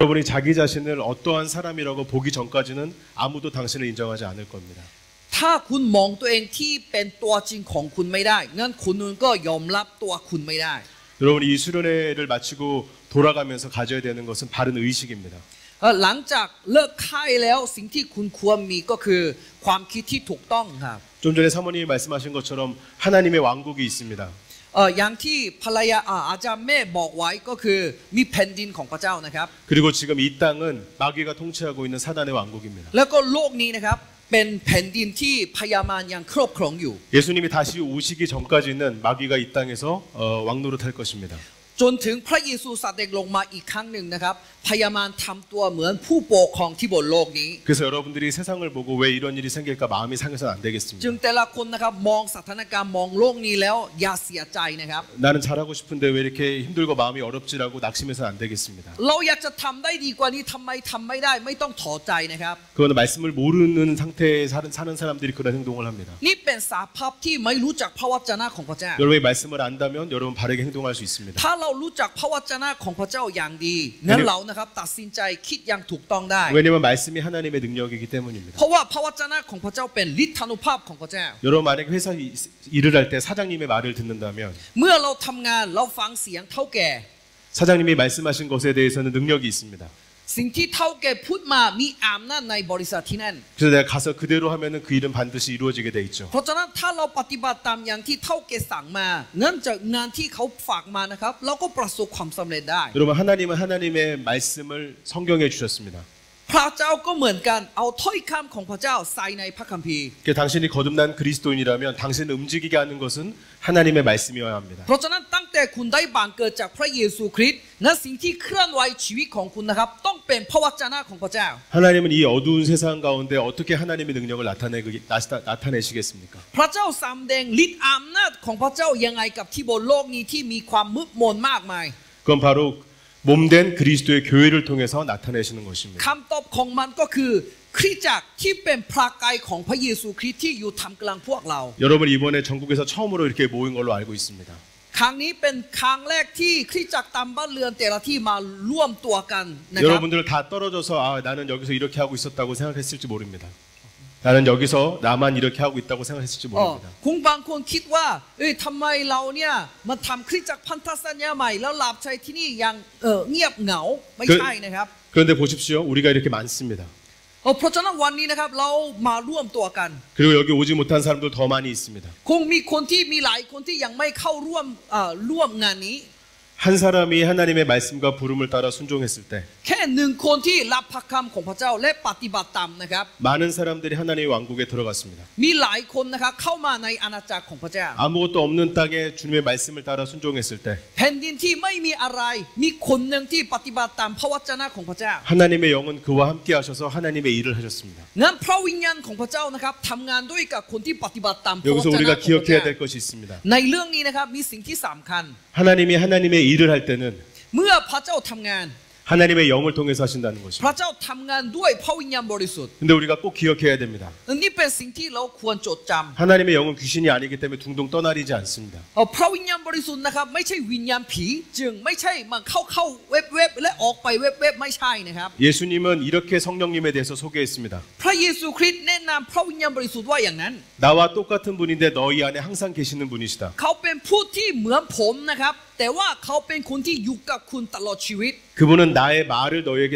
여러분이 자기 자신을 어떠한 사람이라고 보기 전까지는 아무도 당신을 인정하지 않을 겁니다. ถ้าคุณมองตัวเองที่เป็นตัวจริงของคุณไม่ได้งั้นคนอื่นก็ยอมรับตัวคุณไม่ได้ 여러분이 이 수련회를 마치고 돌아가면서 가져야 되는 것은 바른 의식입니다. หลังจากเลิกค่ายแล้วสิ่งที่คุณควรมีก็คือความคิดที่ถูกต้องครับ 좀 전에 사모님이 말씀하신 것처럼 하나님의 왕국이 있습니다. อย่างที่ภรรยาอาจารย์แม่บอกไว้ก็คือมีแผ่นดินของพระเจ้านะครับ 그리고 지금 이 땅은 마귀가 통치하고 있는 사단의 왕국입니다. แล้วก็โลกนี้นะครับเป็นแผ่นดินที่พยามารยังครอบครองอยู่ 예수님이 다시 오시기 전까지는 마귀가 이 땅에서 왕노릇할 것입니다. จนถึงพระเยซูเสด็จลงมาอีกครั้งหนึ่งนะครับพยามารทำตัวเหมือนผู้ปกครองที่บนโลกนี้ 그래서 여러분들이 세상을 보고 왜 이런 일이 생길까 마음이 상해서는 안 되겠습니다. จึงแต่ละคนนะครับมองสถานการณ์มองโลกนี้แล้วอย่าเสียใจนะครับ 나는 잘하고 싶은데 왜 이렇게 힘들고 마음이 어렵지라고 낙심해서는 안 되겠습니다. เราอยากจะทำได้ดีกว่านี้ทำไมทำไม่ได้ไม่ต้องท้อใจนะครับ 그거는 말씀을 모르는 상태에 사는 사람들이 그런 행동을 합니다. นี่เป็นสภาพที่ไม่รู้จักพระวจนะของพระเจ้า 여러분이 말씀을 안다면 여러분 바르게 행동할 수 있습니다. ถ้าเรารู้จักพระวจนะของพระเจ้าอย่างดีงั้นเรานะครับตัดสินใจคิดอย่างถูกต้องได้ 왜냐면 말씀이 하나님의 능력이기 때문입니다. เพราะว่าพระวจนะของพระเจ้าเป็นฤทธานุภาพของพระเจ้า 여러분 만약에 회사 일을 할 때 사장님의 말을 듣는다면 เมื่อเราทำงานเราฟังเสียงเท่าแก่ 사장님이 말씀하신 것에 대해서는 능력이 있습니다. สิ่งที่เท่าแก่พูดมามีอำนาจในบริษัทที่นั่น 그래서 내가 가서 그대로 하면은 그 일은 반드시 이루어지게 돼 있죠. เพราะฉะนั้นถ้าเราปฏิบัติตามอย่างที่เท่าแก่สั่งมางั้นจากงานที่เขาฝากมานะครับเราก็ประสบความสำเร็จได้ 여러분 하나님은 하나님의 말씀을 성경에 주셨습니다. พระเจ้าก็เหมือนกันเอาถ้อยคำของพระเจ้าใส่ในพระคัมภีร์ 당신이 거듭난 그리스도인이라면 당신을 움직이게 하는 것은 하나님의 말씀이어야 합니다. เพราะฉะนั้นตั้งแต่คุณได้บังเกิดจากพระเยซูคริสต์นั้นสิ่งที่เคลื่อนไหวชีวิตของคุณนะครับต้องเป็นพระวจนะของพระเจ้า 하나님은 이 어두운 세상 가운데 어떻게 하나님의 능력을 나타내시겠습니까? พระเจ้าสำแดงฤทธิ์อำนาจของพระเจ้ายังไงกับที่บนโลกนี้ที่มีความมืดมนมากมาย 그건 바로 몸된 그리스도의 교회를 통해서 나타내시는 것입니다. คำตอบของมันก็คือคริสตจักรที่เป็นพระกายของพระเยซูคริสต์ที่อยู่ท่ามกลางพวกเรา 여러분 이번에 전국에서 처음으로 이렇게 모인 걸로 알고 있습니다. ครั้งนี้เป็นครั้งแรกที่คริสตจักรตามบ้านเรือนแต่ละที่มาร่วมตัวกันนะครับ 여러분들 다 떨어져서 나는 여기서 이렇게 하고 있었다고 생각했을지 모릅니다. 나는 여기서 나만 이렇게 하고 있다고 생각했을지 모릅니다. คงบางคนคิดว่าทำไมเราเนี่ยมาทำคริสตจักรพันธสัญญาใหม่แล้วหลับใจที่นี่ยังเงียบเหงาไม่ใช่นะครับ 그런데 보십시오. 우리가 이렇게 많습니다. เพราะฉะนั้นวันนี้นะครับเรามาร่วมตัวกัน 그리고 여기 오지 못한 사람들 더 많이 있습니다. คงมีคนที่มีหลายคนที่ยังไม่เข้าร่วมงานนี้ 한 사람이 하나님의 말씀과 부름을 따라 순종했을 때 แค่หนึ่งคนที่รับพระคำของพระเจ้าและปฏิบัติตามนะครับ 많은 사람들이 하나님의 왕국에 들어갔습니다. มีหลายคนนะครับเข้ามาในอาณาจักรของพระเจ้า 아무것도 없는 땅에 주님의 말씀을 따라 순종했을 때 แผ่นดินที่ไม่มีอะไรมีคนหนึ่งที่ปฏิบัติตามพระวจนะของพระเจ้า 하나님의 영은 그와 함께 하셔서 하나님의 일을 하셨습니다. งั้นพระวิญญาณของพระเจ้านะครับทำงานด้วยกับคนที่ปฏิบัติตามพระว 여기서 จนะ 우리가 ของพระ 기억해야 เจ้า 될 것이 있습니다. ในเรื่องนี้นะครับมีสิ่งที่สำคัญ 하나님이 하나님의 일을 할 때는 เมื่อพระเจ้าทำงาน 하나님의 영을 통해서 하신다는 พ 것입니다. ระเจ้าทำงานด้วยพระวิญญาณบริสุทธิ์ 근데 우리가 꼭 기억해야 됩니다. นี่เป็นสิ่งที่เราควรจดจำ 하나님의 영은 귀신이 아니기 때문에 둥둥 떠나리지 않습니다. พระวิญญาณบริสุทธิ์นะครับไม่ใช่วิญญาณผีจึงไม่ใช่มันเข้าเว็บและออกไปเว็บไม่ใช่นะครับ 예수님은 이렇게 성령님에 대해서 소개했습니다. พระเยซูคริสต์แนะนำพระวิญญาณบริสุทธิ์ว่าอย่างนั้น 나와 똑같은 분인데 너희 안에 항상 계시는 분이시다. เขาเป็นผู้ที่เหมือนผมนะครับแต่ว่าเขาเป็นคนที่อยู่กับคุณตลอดชีวิต 그분은 나의 말을 너희에게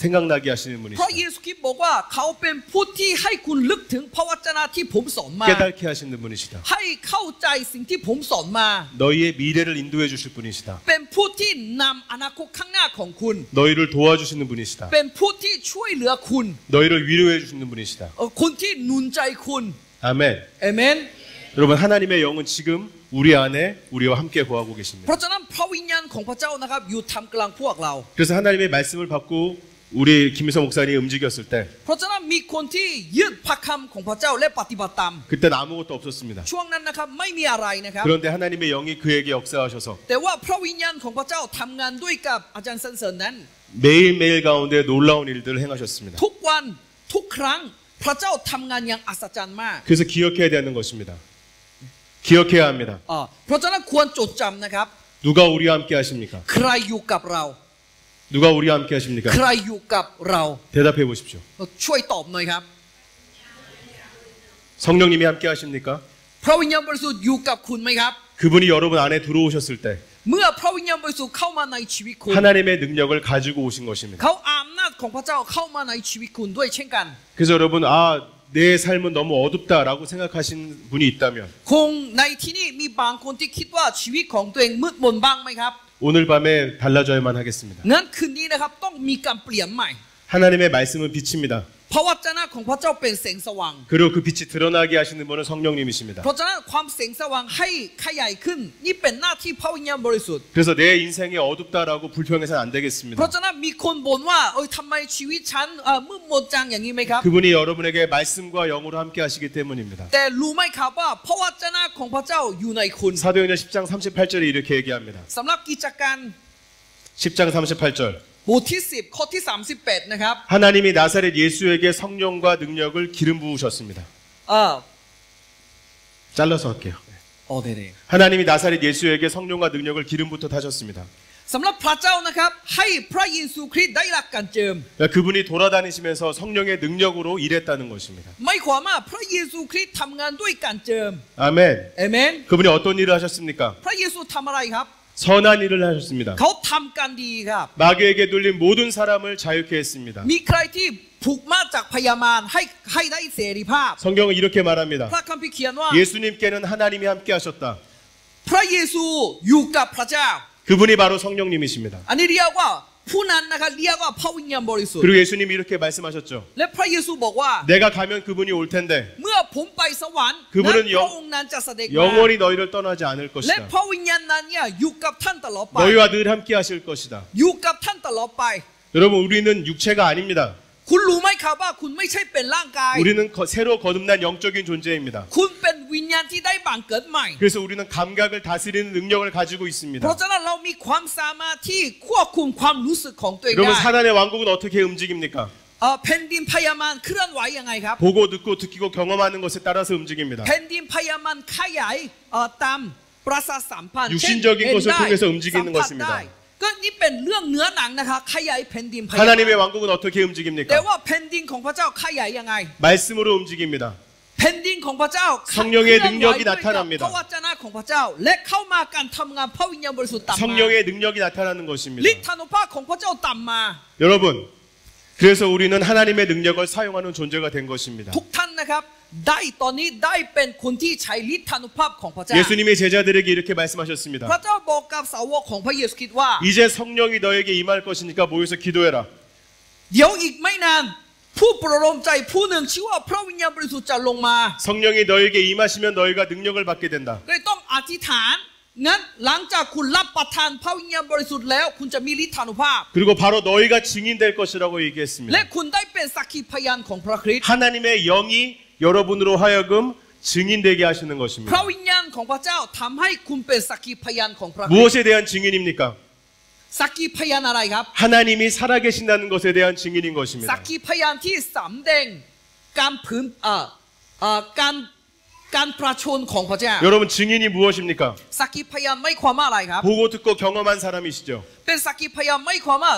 생각나게 하시는 เพราะ 분이시다. เยซูคริสต์บอกว่าเขาเป็นผู้ที่ให้คุณลึกถึงพระวจนะที่ผมสอนมา 깨닫게 하시는 분이시다. ให้เข้าใจสิ่งที่ผมสอนมา 너희의 미래를 인도해 주실 분이시다. เป็นผู้ที่นำอนาคตข้างหน้าของคุณ 너희를 도와주시는 분이시다. เป็นผู้ที่ช่วยเหลือคุณ 너희를 위로해 주시는 분이시다. คนที่หนุนใจคุณ 아멘. เอเมน 여러분 하나님의 영은 지금 우리 안에 우리와 함께 거하고 เพ 계십니다. ราะฉะนั้นพระวิญญาณของพระเจ้านะครับอยู่ท่ามกลางพวกเรา 그래서 하나님의 말씀을 받고 우리 김희성 목사님이 움직였을 때 เพราะฉะนั้นมีคนที่ยึดพระคำของพระเจ้าและปฏิบัติตาม 그때는 아무것도 없었습니다. ช่วงนั้นนะครับไม่มีอะไรนะครับ 그런데 하나님의 영이 그에게 역사하셔서 แต่ว่าพระวิญญาณของพระเจ้าทำงานด้วยกับอาจารย์เซนเซอร์นั้น 매일매일 가운데 놀라운 일들을 행하셨습니다. ทุกวันทุกครั้งพระเจ้าทำงานอย่างอัศจรรย์มาก 그래서 기억해야 되는 것입니다. 기억해야 합니다. เพราะฉะนั้นควรจดจำนะครับ 누가 우리와 함께 하십니까? ใครอยู่กับเรา 누가 우리와 함께 하십니까? ใครอยู่กับเรา 대답해 보십시오. ช่วยตอบหน่อยครับ 성령님이 함께 하십니까? พระวิญญาณบริสุทธิ์อยู่กับคุณไหมครับ 그분이 여러분 안에 들어오셨을 때 เมื่อพระวิญญาณบริสุทธิ์เข้ามาในชีวิตคุณ 하나님의 능력을 가지고 오신 것입니다. เขาอำนาจของพระเจ้าเข้ามาในชีวิตคุณด้วยเช่นกัน 그래서 여러분 내 삶은 너무 어둡다라고 생각하신 분이 있다면 คงในที่นี่มีบางคนที่คิดว่าชีวิตของตัวเองมืดมนบ้างไหมครับ 오늘 밤에 달라져야만 하겠습니다. งั้นคืนนี้นะครับต้องมีการเปลี่ยนใหม่ 하나님의 말씀은 빛입니다. พระวจนะของพระเจ้าเป็นแสงสว่าง 그리고 그 빛이 드러나게 하시는 분은 성령님이십니다. เพราะฉะนั้นความแสงสว่างให้ขยายขึ้นนี่เป็นหน้าที่พระวิญญาณบริสุทธิ์ 그래서 내 인생이 어둡다라고 불평해서는 안 เพ 되겠습니다. ราะฉะนั้นมีคนบ่นว่าทำไมชีวิตฉันมืดมนจังอย่างนี้ไหมครับ 그분이 여러분에게 말씀과 영으로 함께 하시기 때문입니다. แต่รู้ไหมครับว่าพระวจนะของพระเจ้าอยู่ในคุณ 사도행전 10장 38절에 이렇게 얘기합니다. สำหรับกิจการ 10장 38절. บทที่10ข้อที่38นะครับ 하나님이 나사렛 예수에게 성령과 능력을 기름 부으셨습니다. เออ 잘라서 할게요. โอเค 하나님이 나사렛 예수에게 성령과 능력을 기름부터 타셨습니다. สำหรับพระเจ้านะครับให้พระเยซูคริสต์ได้รับการเจิม 그분이 돌아다니시면서 성령의 능력으로 일했다는 것입니다. ไม่ความว่าพระเยซูคริสต์ทำงานด้วยการเจิม 아멘. เอเมน 그분이 어떤 일을 하셨습니까? พระเยซูทำอะไรครับ 선한 일을 하셨습니다. เขาทำการดีครับ 마귀에게 눌린 모든 사람을 자유케 했습니다. มีใครที่ผูกมาจากพยามารให้ได้เสรีภาพ 성경은 이렇게 말합니다. พระคัมภีร์เขียนว่า 예수님께는 하나님이 함께 하셨다. พระเยซูอยู่กับพระเจ้า 그분이 바로 성령님이십니다. อันนี้เรียกว่าผู้นั้นนะครับเรียกว่าพระวิญญาณบริสุทธิ์ 그리고 예수님이 이렇게 말씀하셨죠. และพระเยซูบอกว่า 내가 가면 그분이 올 텐데 เมื่อผมไปสวรรค์ 그분은 นั้นพระองค์นั้นจะเสด็จมา 영원히 너희를 떠나지 않을 และ 것이다. พระวิญญาณนั้นเนี่ยอยู่กับท่านตลอดไป 너희와 늘 함께 하실 것이다. อยู่กับท่านตลอดไป 여러분 우리는 육체가 아닙니다. คุณรู้ไหมครับว่าคุณไม่ใช่เป็นร่างกาย 우리는 새로 거듭난 영적인 존재입니다. คุณเป็นวิญญาณที่ได้บังเกิดใหม่ 그래서 우리는 감각을 다스리는 능력을 가지고 있습니다. เพราะฉะนั้นเรามีความสามารถที่ควบคุมความรู้สึกของตัวเอง 여러분 ได้ 사단의 왕국은 어떻게 움직입니까? แผ่นดินพยามารเคลื่อนไหวยังไงครับ 보고 듣고 느끼고 경험하는 것에 따라서 움직입니다. แผ่นดินพยามารขยายตามประสาทสัมพันธ์ 육신적인 เช่น 것을 เห็นได้ 통해서 움직이는 สัมผัส 것입니다. ได้ก็นี่เป็นเรื่องเนื้อหนังนะคะขยายแผ่นดินพยามาร 하나님의 왕국은 어떻게 แต่ 움직입니까? ว่าแผ่นดินของพระเจ้าขยายยังไง 말씀으로 움직입니다. แผ่นดินของพระเจ้า 성령의 เคลื่อนไหว 능력이 ด้วยกับ 나타납니다. พระวจนะของพระเจ้า และเข้ามาการทำงานพระวิญญาณบริสุทธิ์ตามมา 성령의 능력이 나타나는 ฤ 것입니다. ทธานุภาพของพระเจ้าตามมา 여러분, 그래서 우리는 하나님의 능력을 사용하는 존재가 된 것입니다. ทุกท่านนะครับได้ตอนนี้ได้เป็นคนที่ใช้ฤทธานุภาพของพระเจ้า 예수님의 제자들에게 이렇게 말씀하셨습니다. พระเจ้าบอกกับสาวกของพระเยซูคริสต์ว่า 이제 성령이 너에게 임할 것이니까 모여서 기도해라. เดี๋ยวอีกไม่นานผู้ประโลมใจผู้หนึ่งชื่อว่าพระวิญญาณบริสุทธิ์จะลงมา 성령이 너에게 임하시면 너희가 능력을 받게 된다. ก็เลยต้องอธิษฐานงั้นหลังจากคุณรับประทานพระวิญญาณบริสุทธิ์แล้วคุณจะมีฤทธานุภาพ 그리고 바로 너희가 증인될 것이라고 และ 얘기했습니다. คุณได้เป็นสักขีพยานของพระคริสต์ 하나님의 영이 여러분으로 하여금 증인되게 하시는 พระ 것입니다. วิญญาณของพระเจ้าทำให้คุณเป็นสักขีพยานของพระคริสต์ 무엇에 대한 증인입니까? สักขีพยานอะไรครับ 하나님이 살아계신다는 것에 대한 증인인 สั 것입니다. กขีพยานที่สำแดงการผืนการประชนของพระเจ้า 여러분 증인이 무엇입니까? สักขีพยานไม่ความว่าอะไรครับ 보고 듣고 경험한 사람이시죠. เป็นสักขีพยานไม่ความว่า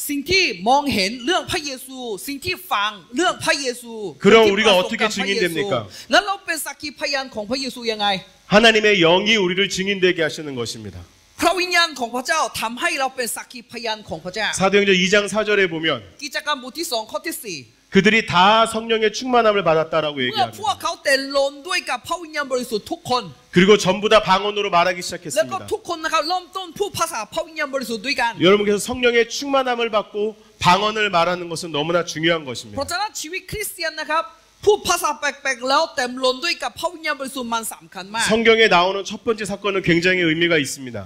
สิ่งที่มองเห็นเรื่องพระเยซูสิ่งที่ฟังเรื่องพระเยซู 그럼 สิ่งที่ 우리가 ประสบกับ 어떻게 พระเยซู 증인됩니까? แล้วเราเป็นสักขีพยานของพระเยซูยังไง 하나님의 영이 우리를 증인되게 하시는 것입니다. พระวิญญาณของพระเจ้าทำให้เราเป็นสักขีพยานของพระเจ้า 사도행전 2장 4절에 보면 กิจกรรมบทที่2ข้อที่4 그들이 다 성령의 충만함을 받았다라고 เมื่อพวก 얘기합니다. เขาเต็มล้นด้วยกับพระวิญญาณบริสุทธิ์ทุกคน 그리고 전부 다 방언으로 말하기 แล้วก็ 시작했습니다. ทุกคนนะครับเริ่มต้นพูดภาษาพระวิญญาณบริสุทธิ์ด้วยกัน 여러분께서 성령의 충만함을 받고 방언을 말하는 것은 너무나 중요한 เพราะ 것입니다. ฉะนั้นชีวิตคริสเตียนนะครับพูดภาษาแปลกๆแล้วเต็มล้นด้วยกับพระวิญญาณบริสุทธิ์มันสำคัญมาก 성경에 나오는 첫 번째 사건은 굉장히 의미가 있습니다.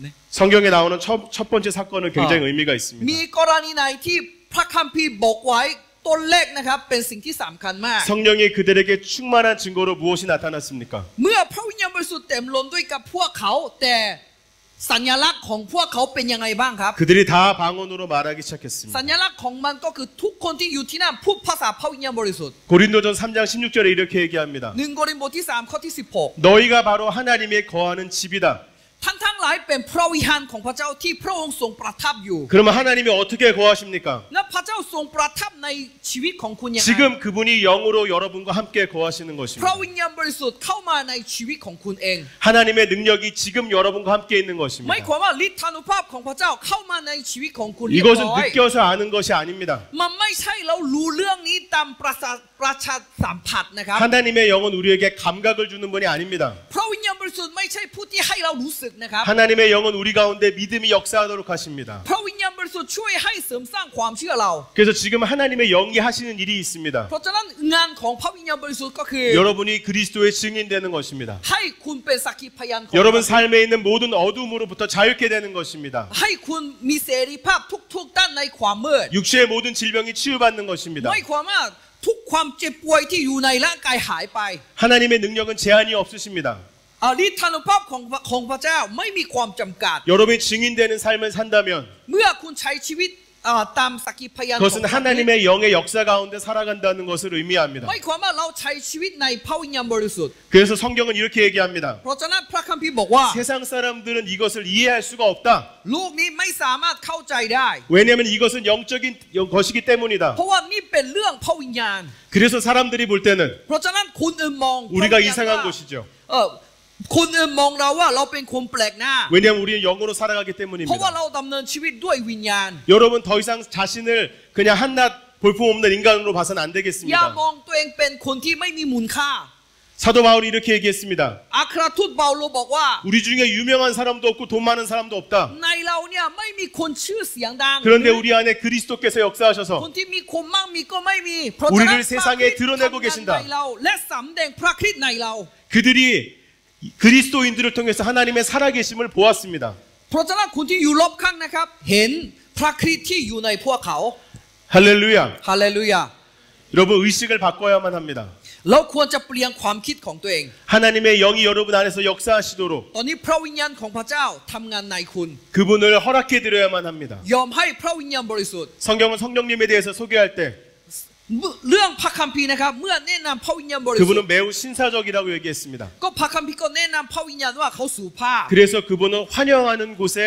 네. 성경에 나오는 첫 번째 사건은 굉장히 의미가 มี 있습니다. กรณีไหนที่พระคัมภีร์บอกไว้ต้นแรกนะครับเป็นสิ่งที่สำคัญมาก 성령이 그들에게 충만한 증거로 무엇이 나타났습니까? เมื่อพระวิญญาณบริสุทธิ์เต็มล้นด้วยกับพวกเขาแต่สัญลักษณ์ของพวกเขาเป็นยังไงบ้างครับ 그들이 다 방언으로 말하기 สั 시작했습니다. ญลักษณ์ของมันก็คือทุกคนที่อยู่ที่นั่นพูดภาษาพระวิญญาณบริสุทธิ์ 고린도전 3장 16절에 이렇게 얘기합니다. 1 โครินธ์บทที่3ข้อที่ 너희가 바로 하나님의 거하는 집이다. 16ท่านทั้ง หลายเป็นพระวิหารของพระเจ้าที่พระองค์ทรงประทับอยู่ 그러면 하나님이 어떻게 거하십니까? และพระเจ้าทรงประทับในชีวิตของคุณยังไง 지금 그분이 영으로 여러분과 함께 거하시는 พระ 것입니다. วิญญาณบริสุทธิ์เข้ามาในชีวิตของคุณเอง 하나님의 능력이 지금 여러분과 함께 있는 ไม่ 것입니다. ความว่าฤทธานุภาพของพระเจ้าเข้ามาในชีวิตของคุณเรียบ 이것은 ร้อย 느껴서 아는 것이 아닙니다. มันไม่ใช่เรารู้เรื่องนี้ตามประชาสัมผัสนะครับ 하나님의 영은 우리에게 감각을 주는 분이 아닙니다. พระวิญญาณบริสุทธิ์ไม่ใช่ผู้ที่ให้เรารู้สึกนะครับ 하나님의 영은 우리 가운데 믿음이 역사하도록 하십니다. พระวิญญาณบริสุทธิ์ช่วยให้เสริมสร้างความเชื่อเรา 그래서 지금 하나님의 영이 하시는 일이 있습니다. เพราะฉะนั้นงานของพระวิญญาณบริสุทธิ์ก็คือ 여러분이 그리스도의 증인되는 것입니다. ให้คุณเป็นสักขีพยานของ 여러분 삶에 있는 모든 어둠으로부터 자유케 되는 것입니다. ให้คุณมีเสรีภาพทุกด้านในความมืด 육체의 모든 질병이 치유받는 것입니다. ไม่ความว่าทุกความเจ็บป่วยที่อยู่ในร่างกายหายไป 하나님의 능력은 제한이 없으십니다. ฤทธานุภาพของพระเจ้าไม่มีความจำกัด 여러분이 증인되는 삶을 산다면 เมื่อคุณใช้ชีวิตตามสักขีพยานของ 그것은 하나님의 영의 역사 가운데 살아간다는 것을 의미합니다. ไม่ความว่าเราใช้ชีวิตในพระวิญญาณบริสุทธิ์ 그래서 성경은 이렇게 얘기합니다. เพราะฉะนั้นพระคัมภีร์บอกว่า 세상 사람들은 이것을 이해할 수가 없다. โลกนี้ไม่สามารถเข้าใจได้ 왜냐하면 이것은 영적인 것이기 때문이다. เพราะว่านี่เป็นเรื่องพระวิญญาณ 그래서 사람들이 볼 때는 เพราะฉะนั้นคนอื่นมอง 우리가 이상한 것이죠. คนอื่นมองเราว่าเราเป็นคนแปลกหน้า 왜냐하면 우리는 영으로 살아가기 เพราะว่า 때문입니다. เราดำเนินชีวิตด้วยวิญญาณ 여러분 더 이상 자신을 그냥 한낱 볼품없는 인간으로 봐서는 안 อย่า 되겠습니다. มองตัวเองเป็นคนที่ไม่มีมูลค่า 사도 바울이 이렇게 얘기했습니다. อัครทูตเปาโลบอกว่า 우리 중에 유명한 사람도 없고 돈 많은 사람도 없다. ในเราเนี่ยไม่มีคนชื่อเสียงดัง 그런데 우리 안에 그리스도께서 คน 역사하셔서 ที่มีคนมั่งมีก็ไม่มีเพราะฉะนั้น 우리를 세상에 드러내고 พระคริสต์ 계신다. ทำงานในเราและสำแดงพระคริสต์ในเรา 그들이 그리스도인들을 통해서 하나님의 살아계심을 보았습니다. เพราะฉะนั้นคนที่อยู่รอบข้างนะครับเห็นพระคริสต์ที่อยู่ในพวกเขา 할렐루야. ฮาเลลูยา 여러분 의식을 바꿔야만 합니다. เราควรจะเปลี่ยนความคิดของตัวเอง 하나님의 영이 여러분 안에서 역사하시도록 ตอนนี้พระวิญญาณของพระเจ้าทำงานในคุณ 그분을 허락해 드려야만 합니다. ยอมให้พระวิญญาณบริสุทธิ์ 성경은 성령님에 대해서 소개할 때 เรื่องพระคัมภีร์นะครับเมื่อแนะนำพระวิญญาณบริสุท 그분은 ธิ์ 매우 신사적이라고 얘기했습니다. ก็พระคัมภีร์ก็แนะนำพระวิญญาณว่าเขาสุภาพ 그래서 그분은 환영하는 곳에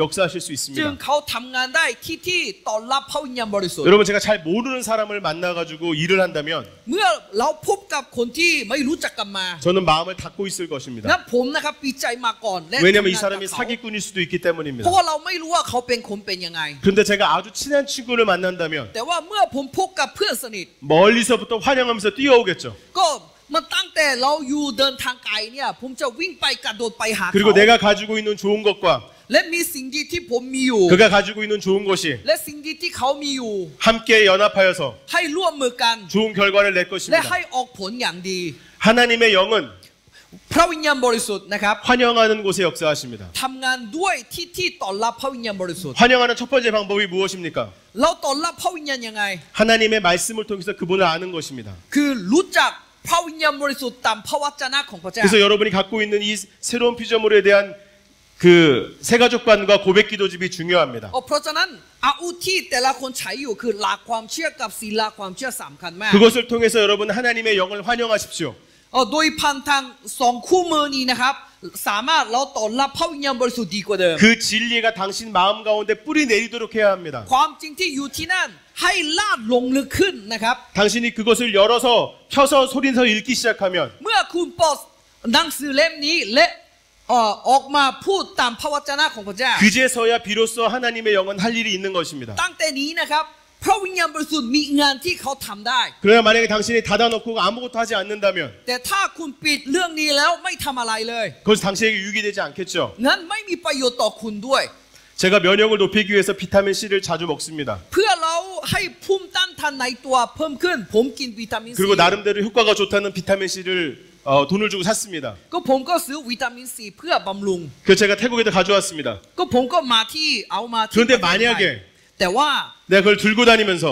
역사하실 수 จึง 있습니다. เขาทำงานได้ที่ต้อนรับพระวิญญาณบริสุทธิ์ 여러분 제가 잘 모르는 사람을 만나가지고 일을 한다면 เมื่อเราพบกับคนที่ไม่รู้จักกันมา 저는 마음을 닫고 있을 것입니다. นะผมนะครับปีใจมาก่อนและ 왜냐하면 이 ทำงานกับ 사람이 เขา 사기꾼일 수도 있기 เพ 때문입니다. ราะว่าเราไม่รู้ว่าเขาเป็นคนเป็นยังไง 그런데 제가 아주 친한 친구를 만난다면 แต่ว่าเมื่อผมพบกับเพื่อนสนิท 멀리서부터 환영하면서 뛰어오겠죠. ก็มันตั้งแต่เราอยู่เดินทางไกลเนี่ยผมจะวิ่งไปกระโดดไปหา 그리고 เขา 내가 가지고 있는 좋은 것과 และมีสิ่งดีที่ผมมีอยู่ 그가 가지고 있는 좋은 것이 และสิ่งดีที่เขามีอยู่ 함께 연합하여서 ให้ร่วมมือกัน 좋은 결과를 낼 และ 것입니다. ให้ออกผลอย่างดี 하나님의 영은 พระวิญญาณบริสุทธิ์นะครับ 환영하는 곳에 역사하십니다. ทำงานด้วยที่ต้อนรับพระวิญญาณบริสุทธิ์ 환영하는 첫 번째 방법이 무엇입니까? เราต้อนรับพระวิญญาณยังไง 하나님의 말씀을 통해서 그분을 아는 것입니다. คือรู้จักพระวิญญาณบริสุทธิ์ตามพระวจนะของพระเจ้า 그래서 여러분이 갖고 있는 이 새로운 피조물에 대한 그 새가족관과 고백 기도집이 중요합니다. เพราะฉะนั้นอาวุธที่แต่ละคนใช้อยู่คือหลักความเชื่อกับศีลความเชื่อสำคัญมาก 그것을 통해서 여러분 하나님의 영을 환영하십시오. โดยพันทางสองคู่มือนี้นะครับสามารถเราต้อนรับพระวิญญาณบริสุทธิ์ดีกว่าเดิม 그 진리가 당신 마음 가운데 뿌리 내리도록 해야 합니다. ความจริงที่อยู่ที่นั่นให้ลาดลงลึกขึ้นนะครับ 당신이 그것을 열어서 펴서 소리내서 읽기 시작하면 เมื่อคุณเปิดหนังสือเล่มนี้และออกมาพูดตามพระวจนะของพระเจ้า 그제서야 비로소 하나님의 영은 할 일이 있는 것입니다. ตั้งแต่นี้นะครับพระวิญญาณบริสุทธิ์มีงานที่เขาทำได้ 그러나 만약에 당신이 닫아놓고 아무것도 하지 않는다면 แต่ถ้าคุณปิดเรื่องนี้แล้วไม่ทำอะไรเลย 그것이 당신에게 유익이 되지 않겠죠. นั้นไม่มีประโยชน์ต่อคุณด้วย 제가 면역을 높이기 위해서 비타민 C를 자주 먹습니다. เพื่อเราให้ภูมิต้านทานในตัวเพิ่มขึ้นผมกินวิตามินซี 그리고 나름대로 효과가 좋다는 비타민 C를 돈을 주고 샀습니다. ก็ผมก็ซื้อวิตามินซีเพื่อบำรุง 그래서 제가 태국에도 가져왔습니다. ก็ผมก็มาที่เอามาที่ 그런데 ประเทศไทย 만약에 แต่ว่า 내가 그걸 들고 다니면서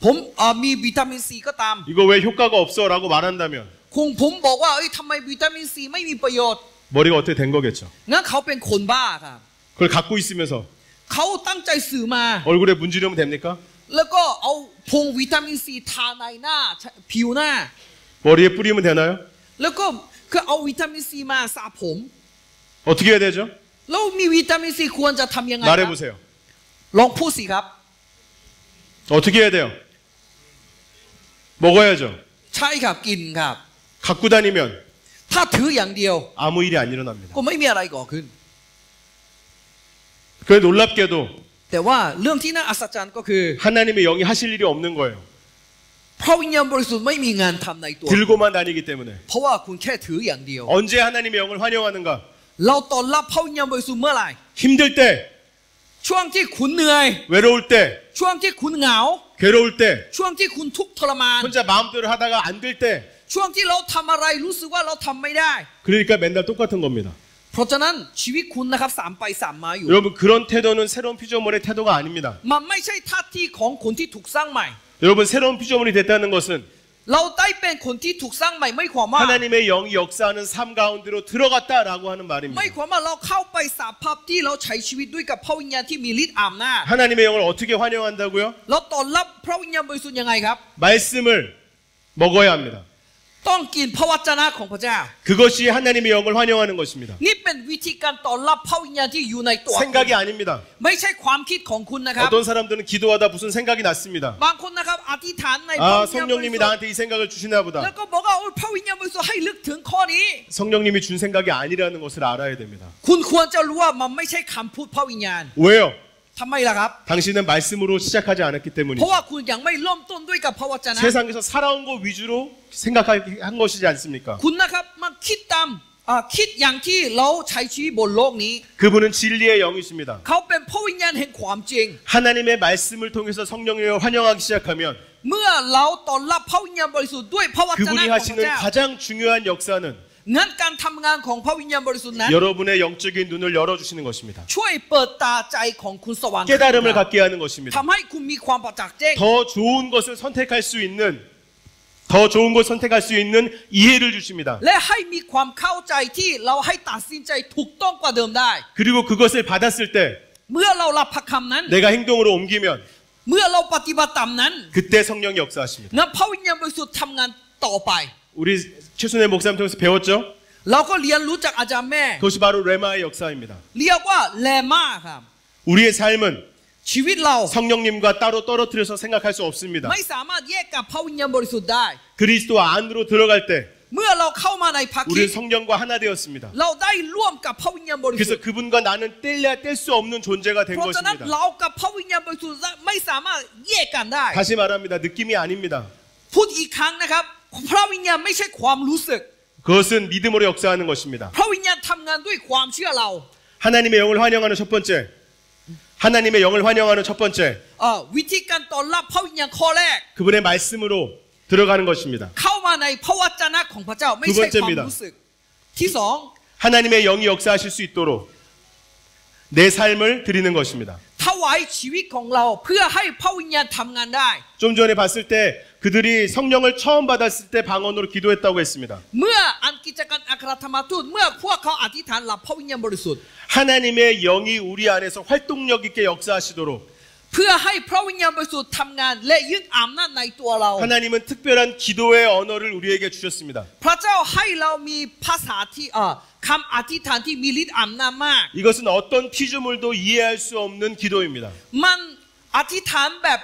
ผมมีวิตามินซีก็ตาม 이거 왜 효과가 없어라고 말한다면 คงผมบอกว่าทำไมวิตามินซีไม่มีประโยชน์ 머리가 어떻게 된 거겠죠. งั้นเขาเป็นคนบ้าครับ 그걸 갖고 있으면서 เขาตั้งใจสื่อมา 얼굴에 문지르면 됩니까? แล้วก็เอาผงวิตามินซีทาในหน้าผิวหน้า 머리에 뿌리면 되나요? แล้วก็คือเอาวิตามินซีมาสระผม 어떻게 해야 되죠? แล้วมีวิตามินซีควรจะทำยังไง 말해보세요. ลองพูดสิครับ 어떻게 해야 돼요? 먹어야죠. ใช่ครับกินครับ 갖고 다니면 ถ้าถืออย่างเดียว 아무 일이 안 일어납니다. ก็ไม่มีอะไรก่อขึ้น 그래 놀랍게도 แต่ว่าเรื่องที่น่าอัศจรรย์ก็คือ 하나님의 영이 하실 일이 없는 거예요. พระวิญญาณบริสุทธิ์ไม่มีงานทำในตัว 들고만 다니기 때문에. เพราะว่าคุณแค่ถืออย่างเดียว 언제 하나님의 영을 환영하는가? เราต้อนรับพระวิญญาณบริสุทธิ์เมื่อไหร่ 힘들 때, ช่วงที่คุณเหนื่อย 외로울 때, ช่วงที่คุณเหงา 괴로울 때, ช่วงที่คุณทุกข์ทรมาน 혼자 마음대로 하다가 안 될 때. ช่วงที่เราทำอะไรรู้สึกว่าเราทำไม่ได้ 그러니까 맨날 똑같은 겁니다. เพราะฉะนั้นชีวิตคุณนะครับสามไปสามมาอยู่ 여러분 그런 태도는 새로운 피조물의 태도가 아닙니다. มันไม่ใช่ท่าทีของคนที่ถูกสร้างใหม่ 여러분 새로운 피조물이 됐다는 것은 เราได้เป็นคนที่ถูกสร้างใหม่ไม่ความว่า 하나님의 영이 역사하는 삶 가운데로 들어갔다라고 하는 ไม่ 말입니다. ความว่าเราเข้าไปสภาพที่เราใช้ชีวิตด้วยกับพระวิญญาณที่มีฤทธิ์อำนาจ 하나님의 영을 어떻게 환영한다고요? เราต้อนรับพระวิญญาณบริสุทธิ์ยังไงครับ 말씀을 먹어야 합니다. ต้องกินพระวจนะของพระเจ้า 그것이 하나님의 영을 환영하는 것입니다. นี่เป็นวิธีการต้อนรับพระวิญญาณที่อยู่ในตัว 생각이 아닙니다. ไม่ใช่ความคิดของคุณนะครับ 어떤 사람들은 기도하다 무슨 생각이 났습니다. บางคนนะครับอธิษฐานในพระ 아 วิญญาณบริ 성령님이 สุทธิ์ 나한테 이 생각을 주시나 แล้ว 보다. ก็บอกว่าโอ้พระวิญญาณบริสุทธิ์ให้ลึกถึงข้อนี้ 성령님이 준 생각이 아니라는 것을 알아야 됩니다. คุณควรจะรู้ว่ามันไม่ใช่คำพูดพระวิญญาณ 왜요? ทำไมล่ะครับ 당신은 말씀으로 시작하지 않았기 เพราะ 때문이죠. ว่าคุณยังไม่เริ่มต้นด้วยกับพระวจนะ 세상에서 살아온 것 위주로 생각한 것이지 않습니까? คุณนะครับมาคิดตามคิดอย่างที่เราใช้ชีวิตบนโลกนี้ 그분은 진리의 영이십니다. เขาเป็นพระวิญญาณแห่งความจริง 하나님의 말씀을 통해서 성령을 환영하기 시작하면 เมื่อเราต้อนรับพระวิญญาณบริสุทธิ์ด้วยพระวจนะ 그분이 ของพระ 하시는 เจ้า 가장 중요한 역사는 งั้นการทำงานของพระวิญญาณบริสุทธิ์นั้น 여러분의 영적인 눈을 열어주시는 것입니다. ช่วยเปิดตาใจของคุณสว่างขึ้น 깨달음을 갖게 하는 것입니다. ทำให้คุณมีความประจักษ์แจ้ง 더 좋은 것을 선택할 수 있는 더 좋은 것 선택할 수 있는 이해를 주십니다. และให้มีความเข้าใจที่เราให้ตัดสินใจถูกต้องกว่าเดิมได้ 그리고 그것을 받았을 때 เมื่อเรารับพระคำนั้น 내가 행동으로 옮기면 เมื่อเราปฏิบัติตามนั้น 그때 성령이 역사하십니다. งั้นพระวิญญาณบริสุทธิ์ทำงานต่อไป 우리 최순애 목사님 통해서 배웠죠? เราก็เรียนรู้จากอาจารย์แม่ 그것이 바로 레마의 역사입니다. เรียกว่าแลมาครับ 우리의 삶은 ชีวิตเรา 성령님과 따로 떨어뜨려서 생각할 수 없습니다. ไม่สามารถแยกกับพระวิญญาณบริสุทธิ์ได้ 그리스도 안으로 들어갈 때 เมื่อเราเข้ามาในพระคริ 우리는 สต์ 성령과 하나 되었습니다. เราได้ร่วมกับพระวิญญาณบริสุ 그래서 ทธิ์ 그분과 나는 뗄 수 없는 존재가 된 เพราะฉะนั้น 것입니다. เรากับพระวิญญาณบริสุทธิ์ไม่สามารถแยกกันได้ 다시 말합니다. 느낌이 아닙니다. พูดอีกครั้งนะครับ พระวิญญาณไม่ใช่ความรู้สึก 그것은 믿음으로 역사하는 것입니다. พระวิญญาณทำงานด้วยความเชื่อเรา 하나님의 영을 환영하는 첫 번째, 하나님의 영을 환영하는 첫 번째, วิธีการต้อนรับพระวิญญาณข้อแรก 그분의 말씀으로 들어가는 것입니다. เข้ามาในพระวจนะของพระเจ้าไม่ใช่ความรู้สึก ที่สอง 하나님의 영이 역사하실 수 있도록 내 삶을 드리는 것입니다. ถวายชีวิตของเราเพื่อให้พระวิญญาณทำงานได้ 좀 전에 봤을 때 그들이 성령을 처음 받았을 때 방언으로 기도했다고 했습니다. เมื่ออันกิจการอัครธรรมทูตเมื่อพวกเขาอธิษฐานรับพระวิญญาณบริสุทธิ์ 하나님의 영이 우리 안에서 활동력 있게 역사하시도록 เพื่อให้พระวิญญาณบริสุทธิ์ทำงานและยึดอำนาจในตัวเรา 하나님은 특별한 기도의 언어를 우리에게 주셨습니다. พระเจ้าให้เรามีภาษาที่คำอธิษฐานที่มีฤทธิ์อำนาจมาก 이것은 어떤 피조물도 이해할 수 없는 기도입니다. มันอธิษฐานแบบ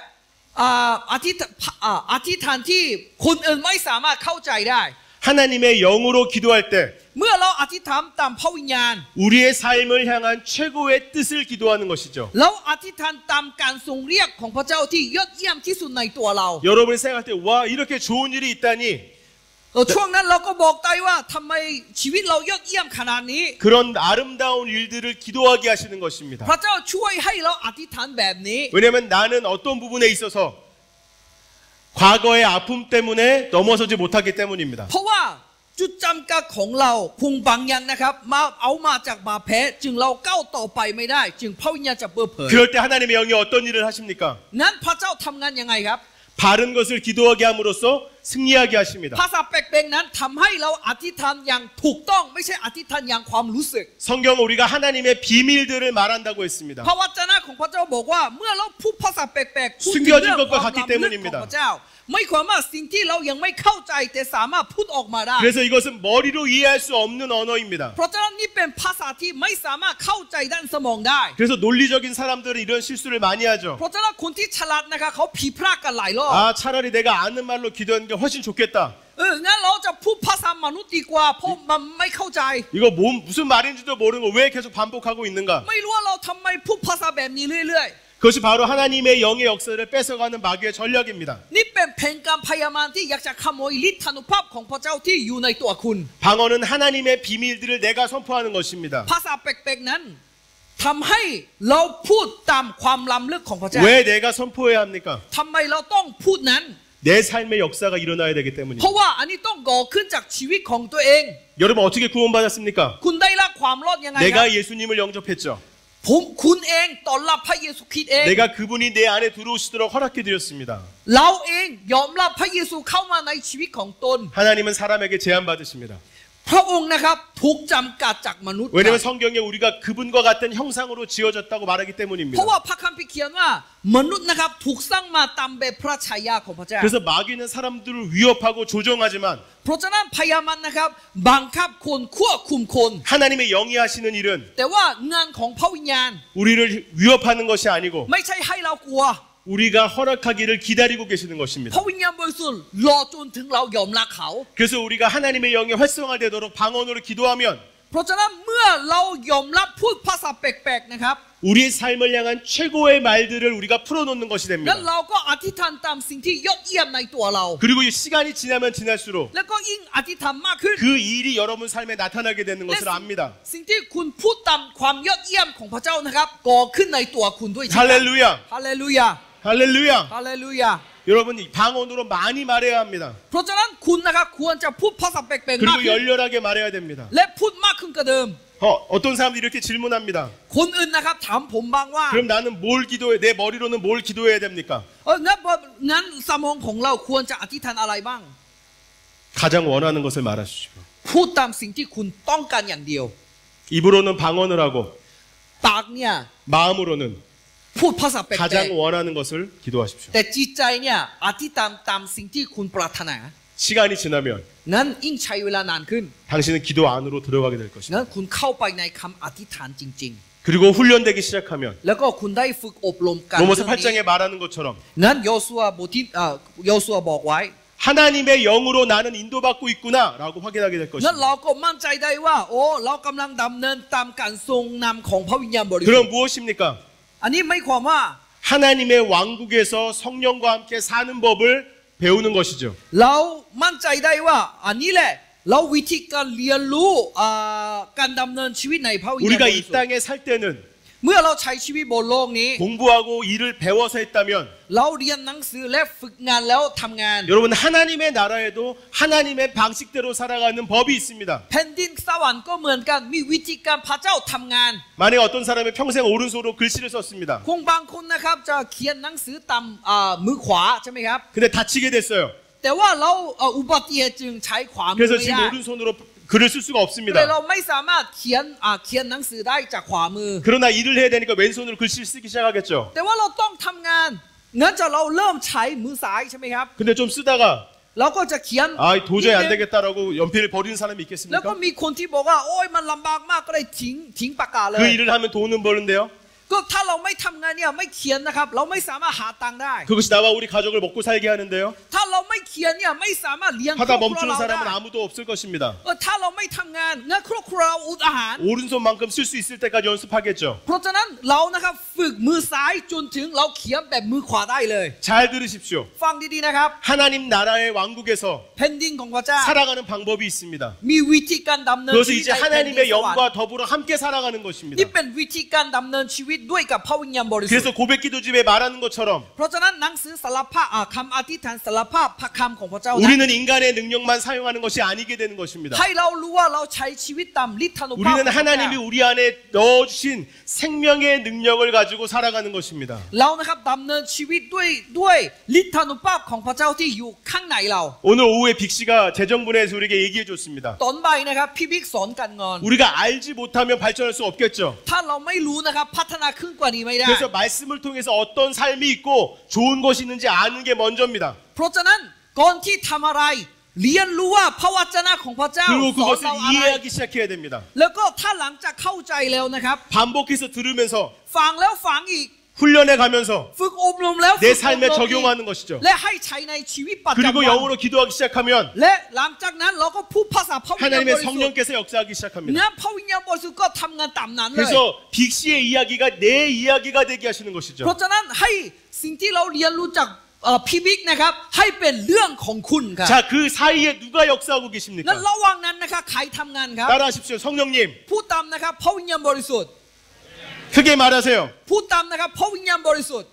อธิษฐานที่คนอื่นไม่สามารถเข้าใจได้ 하나님의 영으로 기도할 때 เมื่อเราอธิษฐานตามพระวิญญาณ 우리의 삶을 향한 최고의 뜻을 기도하는 것이죠. เราอธิษฐานตามการทรงเรียกของพระเจ้าที่ยอดเยี่ยมที่สุดในตัวเรา 여러분이 생각할 때 와 이렇게 좋은 일이 있다니 ช่วงนั้นเราก็บอกได้ว่าทำไมชีวิตเรายอดเยี่ยมขนาดนี้ 그런 아름다운 일들을 기도하게 하시는 것입니다. พระเจ้าช่วยให้เราอธิษฐานแบบนี้ 왜냐하면 나는 어떤 부분에 있어서 과거의 아픔 때문에 넘어서지 못하기 때문입니다. เพราะว่าจุดจำกัดของเราคงบางอย่างนะครับมาเอามาจากบาปแพ้จึงเราก้าวต่อไปไม่ได้ จึงพระวิญญาณจะเปิดเผย 그럴 때 하나님의 영이 어떤 일을 하십니까? นั้นพระเจ้าทำงานยังไงครับ 바른 것을 기도하게 함으로써 승리하게 하십니다. ภาษาแปลกๆนั้นทำให้เราอธิษฐานอย่างถูกต้องไม่ใช่อธิษฐานอย่างความรู้สึก 성경 우리가 하나님의 비밀들을 말한다고 했습니다. พระวจนะของพระเจ้าบอกว่าเมื่อเราพูดภาษาแปลกๆพูดถึง 숨겨진 เรื่อง 것과 ความ 같기 ลับลึกของ 때문입니다. พระเจ้า ไม่ความว่าสิ่งที่เรายังไม่เข้าใจแต่สามารถพูดออกมาได้ 그래서 이것은 머리로 이해할 수 없는 언어입니다. เพราะฉะนั้นนี่เป็นภาษาที่ไม่สามารถเข้าใจด้านสมองได้ 그래서 논리적인 사람들은 이런 실수를 많이 하죠. เพราะฉะนั้นคนที่ฉลาดนะครับเขาผิดพลาดกันหลายรอบ 아, 차라리 내가 아는 말로 기도하는 게 훨씬 좋겠다. งั้นเราจะพูดภาษามนุษย์ดีกว่าเพราะมันไม่เข้าใจ 이거 무슨 말인지도 모르는 거 왜 계속 반복하고 있는가? ไม่รู้ว่าเราทำไมพูดภาษาแบบนี้เรื่อย 그것이 바로 하나님의 영의 역사를 뺏어가는 마귀의 전략입니다. ๆนี่เป็นแผนการพยายามที่อยากจะขโมยฤทธานุภาพของพระเจ้าที่อยู่ในตัวคุณ 방언은 하나님의 비밀들을 내가 선포하는 것입니다. ภาษาแปลกๆนั้นทำให้เราพูดตามความล้ำลึกของพระเจ้า 왜 내가 선포해야 합니까? ทำไมเราต้องพูดนั้น 내 삶의 역사가 일어나야 되기 เพ 때문입니다. ราะว่าอันนี้ต้องก่อขึ้นจากชีวิตของตัวเอง 여러분 어떻게 구원받았습니까? คุณได้รับความรอดยังไงครับ 내가 예수님을 영접했죠. คุณเองต้อนรับพระเยซูคริสต์เอง 내가 그분이 내 안에 들어오시도록 허락해 드렸습니다. เราเองยอมรับพระเยซูเข้ามาในชีวิตของตน 하나님은 사람에게 제한 받으십니다. พระองค์นะครับถูกจำกัดจากมนุษย์ 왜냐하면 성경에 우리가 그분과 같은 형상으로 지어졌다고 말하기 เพ 때문입니다. ราะว่าพระคัมภีร์เขียนว่ามนุษย์นะครับถูกสร้างมาตามแบบพระฉายาของพระเจ้า 그래서 마귀는 사람들을 위협하고 조종하지만 เพราะฉะนั้นพยายามนะครับบังคับคนควบคุมคน 하나님의 영이 하시는 일은 แต่ว่างานของพระวิญญาณ 우리를 위협하는 것이 아니고 ไม่ใช่ให้เรากลัว 우리가 허락하기를 기다리고 계시는 พ 것입니다. ระวิญญาณบริสุทธิ์รอจนถึงเรายอมรับเขา 그래서 우리가 하나님의 영이 활성화되도록 방언으로 기도하면 เพราะฉะนั้นเมื่อเรายอมรับพูดภาษาแปลกๆนะครับ 우리 삶을 향한 최고의 말들을 우리가 풀어놓는 것이 แล้ว 됩니다. เราก็อธิษฐานตามสิ่งที่ยอดเยี่ยมในตัวเรา 그리고 이 시간이 지나면 지날수록 แล้วก็ยิ่งอธิษฐานมากขึ้น 그 일이 여러분 삶에 나타나게 되는 것을 압니다. สิ่งที่คุณพูดตามความยอดเยี่ยมของพระเจ้านะครับก่อขึ้นในตัวคุณด้วย 할렐루야, ฮาเลลูยา 할렐루야. ฮาเลลูยา 여러분 이 방언으로 많이 말해야 합니다. เพราะฉะนั้นคุณนะครับควรจะพูดภาษาแปลกๆมาก 그리고 ขึ้น 열렬하게 말해야 됩니다. และพูดมากขึ้นกว่าเดิม 어떤 사람들이 이렇게 질문합니다. คนอื่นนะครับถามผมบ้างว่า 그럼 나는 뭘 기도해? 내 머리로는 뭘 기도해야 됩니까? งั้นสมองของเราควรจะอธิษฐานอะไรบ้าง 가장 원하는 것을 말하십시오. พูดตามสิ่งที่คุณต้องการอย่างเดียว 입으로는 방언을 하고 ปากเนี่ย 마음으로는 พูดภาษาแปลก 가장 원하는 것을 기도하십시오. ๆแต่จิตใจเนี่ยอธิษฐานตามสิ่งที่คุณปรารถนา 시간이 지나면 นั้นยิ่งใช้เวลานานขึ้น 당신은 기도 안으로 들어가게 될 นั้น 것입니다. คุณเข้าไปในคำอธิษฐานจริง 그리고 훈련되기 시작하면 ๆ แล้วก็คุณได้ฝึกอบรมกัน 로마서 8장에 말하는 것처럼 นั้นโยชัวบทที่โยชัวบอกไว้ 하나님의 영으로 나는 인도받고 있구나라고 확인하게 될 นั้น 것입니다. เราก็มั่นใจได้ว่าโอ้เรากำลังดำเนินตามการทรงนำของพระวิญญาณบริสุท 그럼 ธิ์ 무엇입니까? อันนี้ไม่ความว่า 하나님의 왕국에서 성령과 함께 사는 법을 배우는 것이죠. เรามั่นใจได้ว่าอันนี้แหละเราวิธีการเรียนรู้การดำเนินชีวิตในพระวิญญาณบ 우리가 ริ 이 สุทธิ์ 땅에 살 때는 เมื่อเราใช้ชีวิตบนโลกนี้ 공부하고 일을 배워서 했다면 เราเรียนหนังสือและฝึกงานแล้วทำงาน 여러분 하나님의 나라에도 하나님의 방식대로 살아가는 법이 있습니다. แผ่นดินสวรรค์ก็เหมือนกันมีวิธีการพระเจ้าทำงาน 만약 어떤 사람이 평생 오른손으로 글씨를 썼습니다. คงบางคนนะครับจะเขียนหนังสือตามมือขวาใช่ไหมครับ 근데 다치게 됐어요. แต่ว่าเราอุบัติเหตุจึงใช้ขวามือ 그래서 ไม่ 지금 ได้ 오른손으로 글을 쓸 수가 เลย 없습니다. เราไม่สามารถเขียนหนังสือได้จากขวามือ 그러나 일을 해야 되니까 왼손으로 글씨를 쓰기 시작하겠죠. แต่ว่าเราต้องทำงานงั้นจะเราเริ่มใช้มือซ้ายใช่ไหมครับ 근데 좀 쓰다가 เราก็จะเขียน 아 도저히 안 되겠다라고 연필을 버리는 사람이 แล้วก็ 있겠습니까? มีคนที่บอกว่าโอ้ยมันลำบากมากก็เลยทิ้งปากกาเลย 그 일을 하면 돈은 버는데요. ก็ถ้าเราไม่ทำงานเนี่ยไม่เขียนนะครับเราไม่สามารถหาตังค์ได้ 그것이 나와 우리 가족을 먹고 살게 하는데요. ถ้าเราไม่เขียนเนี่ยไม่สามารถเลี้ยงครอบ 하다 ครัว 멈추는 เราได้ 사람은 아무도 없을 것입니다. ถ้าเราไม่ทำงานงั้นครอบครัวเราอดอาหาร 오른손만큼 쓸 수 있을 때까지 연습하겠죠. เพราะฉะนั้นเรานะครับฝึกมือซ้ายจนถึงเราเขียนแบบมือขวาได้เลย 잘 들으십시오. ฟังดีๆนะครับ 하나님 나라의 왕국에서 แผ่นดินของพระเจ้า 살아가는 방법이 있습니다. มีวิธีการดำเนิน 그것은 ชีวิต 이제 ในแผ่นดิน 하나님의 สวรรค์ 영과 더불어 함께 살아가는 것입니다. นี่เป็นวิธีการดำเนินชีวิตด้วยกับพระวิญญาณบริสุท 그래서 ธิ์ 고백기도집에 말하는 것처럼 เพราะฉะนั้นหนังสือสารภาพคำอธิษฐานสารภาพพระคำของพระเจ้านะ 우리는 인간의 능력만 사용하는 것이 아니게 되는 것입니다. ให้เรารู้ว่าเราใช้ชีวิตตามฤทธานุภาพของ 우리는 พระเจ้า 하나님이 우리 안에 넣어주신 생명의 능력을 가지고 살아가는 것입니다. เรานะครับดำเนินชีวิตด้วยฤทธานุภาพของพระเจ้าที่อยู่ข้างในเรา 오늘 오후에 빅씨가 재정분해서 우리에게 얘기해 줬습니다. ตอนบ่ายนะครับพี่บิ๊กสอนการเงิน 우리가 알지 못하면 발전할 수 없겠죠. ถ้าเราไม่รู้นะครับพัฒนาขึ้นกว่านี้ไม่ได้ 그래서 말씀을 통해서 어떤 삶이 있고 좋은 것이 있는지 아는 게 먼저입니다. เพราะฉะนั้นก่อนที่ทำอะไรเรียนรู้ว่าพระวจนะของพระเจ้า 그리고 สอน 그것을 เราอะไร 이해하기 시작해야 됩니다. แล้วก็ถ้าหลังจากเข้าใจแล้วนะครับ 반복해서 들으면서 ฟังแล้วฟังอีก 훈련해 가면서 ฝึกอบรมแล้ว 내 ฝึกอบ 삶에 รมอีก 적용하는 것이죠. และให้ใช้ในชีวิตประจำ 그리고 วัน 영으로 기도하기 시작하면 และหลังจากนั้นเราก็พูดภาษาพระวิญญาณบ 하나님의 ริสุทธิ์ 성령께서 역사하기 시작합니다. งั้นพระวิญญาณบริสุทธิ์ก็ทำงานตามนั้นเลย 그래서 빅씨의 이야기가 내 이야기가 되게 하시는 เพ 것이죠. ราะฉะนั้นให้สิ่งที่เราเรียนรู้จากพี่บิ๊กนะครับให้เป็นเรื่องของคุณครับ 자, 그 사이에 누가 역사하고 นั้น 계십니까? ระหว่างนั้นนะครับใครทำงานครับ 따라하십시오. 성령님. พูดตามนะครับพระวิญญาณบริสุทธิ์ 크게 말하세요. พูดตามนะครับพระวิญญาณบริสุทธิ์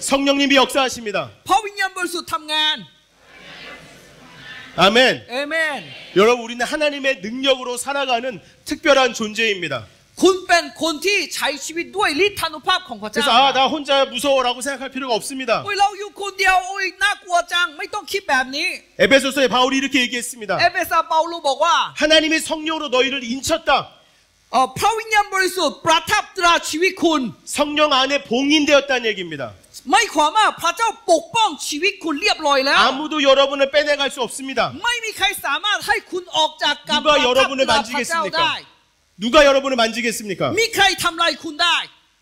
성령님이 역사하십니다. พระวิญญาณบริสุทธิ์ทำงาน 아멘. เอเมน 여러분, 우리는 하나님의 능력으로 살아가는 특별한 존재입니다. คุณเป็นคนที่ใช้ชีวิตด้วยฤทธานุภาพของพระเจ้า 그래서 나 혼자 무서워라고 생각할 필요가 없습니다. โอ้ยเราอยู่คนเดียวโอ้ยน่ากลัวจังไม่ต้องคิดแบบนี้ 에베소서에 바울이 이렇게 얘기했습니다. เอเฟซัสเปาโลบอกว่า 하나님의 성령으로 너희를 인쳤다. พระวิญญาณบริสุทธิ์ประทับตราชีวิตคุณ 성령 안에 봉인되었다는 얘기입니다. ไม่ความว่าพระเจ้าปกป้องชีวิตคุณเรียบร้อยแล้ว 아무도 여러분을 빼내갈 수 없습니다. ไม่มีใครสามารถให้คุณออกจากการ 누가 ประทับ 여러분을 ตราพระเจ้าได้ 만지겠습니까? 누가 여러분을 만지겠습니까? มีใครทำลายคุณได้